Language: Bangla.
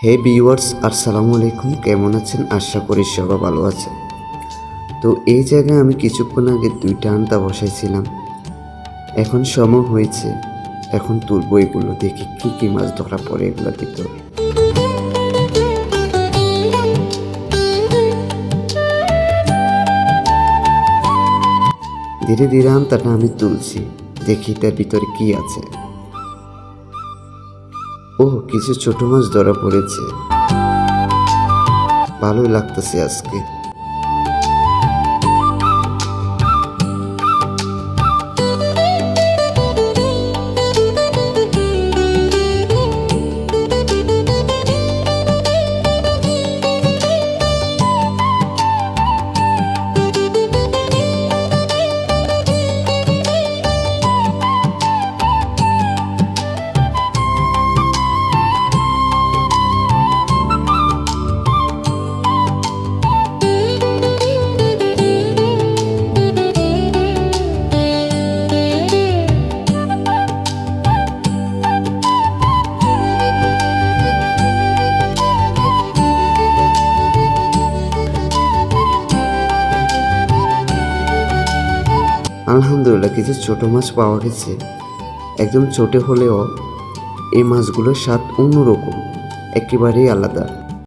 হে ভিউয়ার্স, আসসালামু আলাইকুম। কেমন আছেন? আশা করি সবাই ভালো আছেন। তো এই জায়গায় আমি কিছুক্ষণ আগে 2টা আন্তা বসাইছিলাম। এখন সময় হয়েছে, এখন তুলবো এগুলো, দেখি কি কি মাছ ধরা পড়ে এগুলোর ভিতরে। ধীরে ধীরে আন্তাটা আমি তুলছি, দেখি তার ভিতরে কি আছে। ও, কিছু ছোট মাছ ধরা পড়েছে, ভালোই লাগতেছে আজকে। আলহামদুলিল্লাহ, কিছু ছোট মাছ পাওয়া গেছে। একদম ছোট হলেও এই মাছগুলোর স্বাদ অন্যরকম, একেবারেই আলাদা।